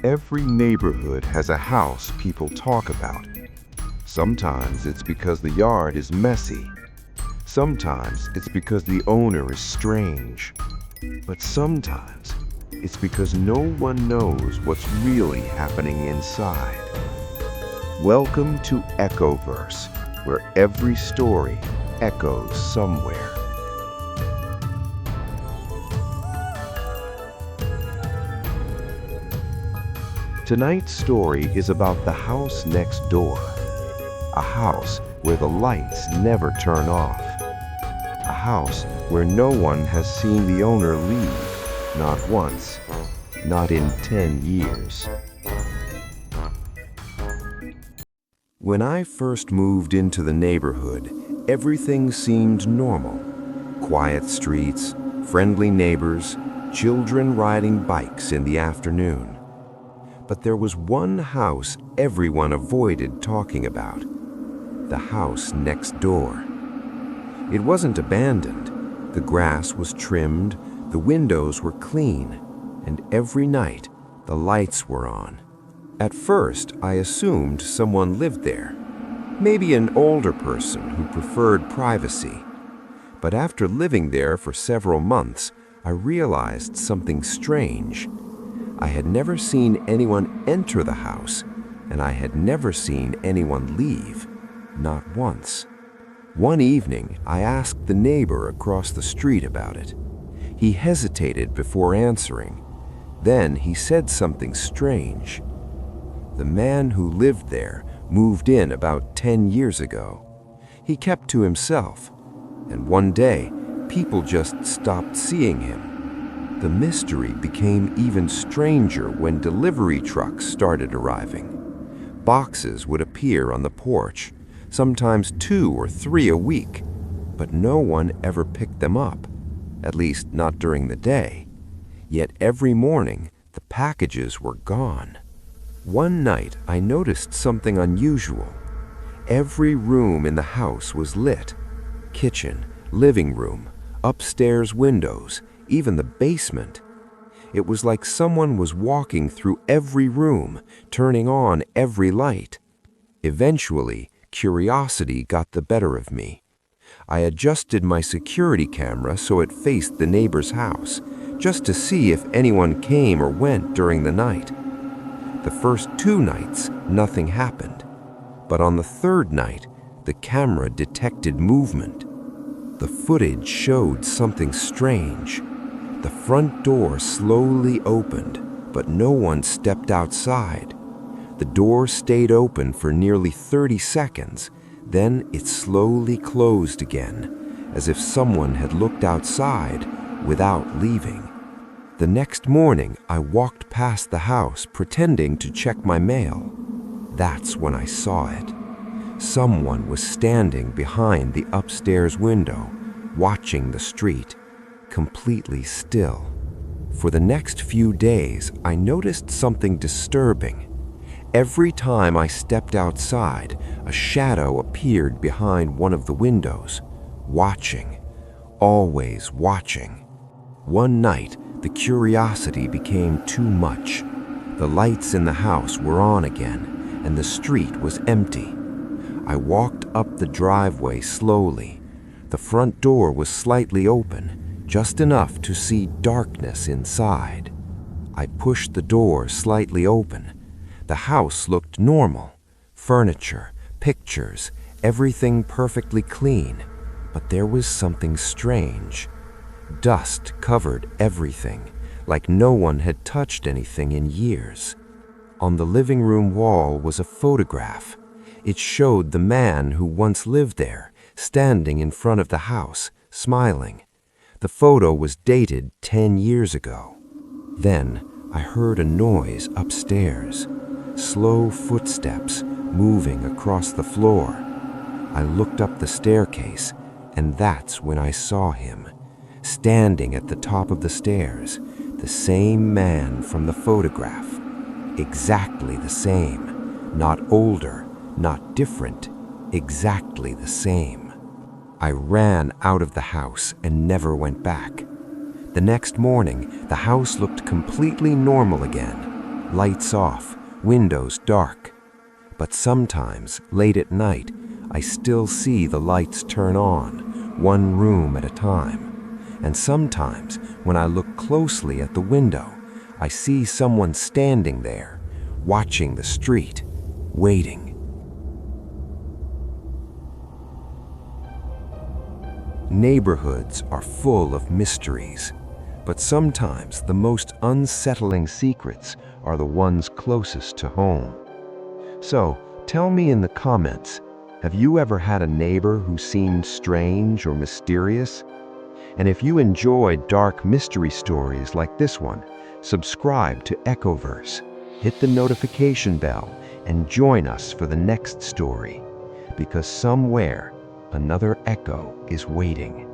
Every neighborhood has a house people talk about. Sometimes it's because the yard is messy. Sometimes it's because the owner is strange. But sometimes it's because no one knows what's really happening inside. Welcome to Echoverse, where every story echoes somewhere. Tonight's story is about the house next door. A house where the lights never turn off. A house where no one has seen the owner leave, not once, not in 10 years. When I first moved into the neighborhood, everything seemed normal. Quiet streets, friendly neighbors, children riding bikes in the afternoon. But there was one house everyone avoided talking about. The house next door. It wasn't abandoned. The grass was trimmed, the windows were clean, and every night the lights were on. At first, I assumed someone lived there. Maybe an older person who preferred privacy. But after living there for several months, I realized something strange. I had never seen anyone enter the house, and I had never seen anyone leave, not once. One evening, I asked the neighbor across the street about it. He hesitated before answering. Then he said something strange. The man who lived there moved in about 10 years ago. He kept to himself, and one day, people just stopped seeing him. The mystery became even stranger when delivery trucks started arriving. Boxes would appear on the porch, sometimes 2 or 3 a week, but no one ever picked them up, at least not during the day. Yet every morning, the packages were gone. One night, I noticed something unusual. Every room in the house was lit. Kitchen, living room, upstairs windows, even the basement. It was like someone was walking through every room, turning on every light. Eventually, curiosity got the better of me. I adjusted my security camera so it faced the neighbor's house, just to see if anyone came or went during the night. The first 2 nights, nothing happened. But on the 3rd night, the camera detected movement. The footage showed something strange. The front door slowly opened, but no one stepped outside. The door stayed open for nearly 30 seconds, then it slowly closed again, as if someone had looked outside without leaving. The next morning, I walked past the house pretending to check my mail. That's when I saw it. Someone was standing behind the upstairs window, watching the street, completely still. For the next few days, I noticed something disturbing. Every time I stepped outside, a shadow appeared behind one of the windows, watching, always watching. One night, the curiosity became too much. The lights in the house were on again, and the street was empty. I walked up the driveway slowly. The front door was slightly open, just enough to see darkness inside. I pushed the door slightly open. The house looked normal. Furniture, pictures, everything perfectly clean. But there was something strange. Dust covered everything, like no one had touched anything in years. On the living room wall was a photograph. It showed the man who once lived there, standing in front of the house, smiling. The photo was dated 10 years ago. Then I heard a noise upstairs, slow footsteps moving across the floor. I looked up the staircase, and that's when I saw him, standing at the top of the stairs, the same man from the photograph. Exactly the same, not older, not different, exactly the same. I ran out of the house and never went back. The next morning, the house looked completely normal again. lights off, windows dark. But sometimes, late at night, I still see the lights turn on, one room at a time. And sometimes, when I look closely at the window, I see someone standing there, watching the street, waiting. Neighborhoods are full of mysteries, but sometimes the most unsettling secrets are the ones closest to home. So, tell me in the comments, have you ever had a neighbor who seemed strange or mysterious? And if you enjoy dark mystery stories like this one, subscribe to Echoverse, hit the notification bell, and join us for the next story, because somewhere another echo is waiting.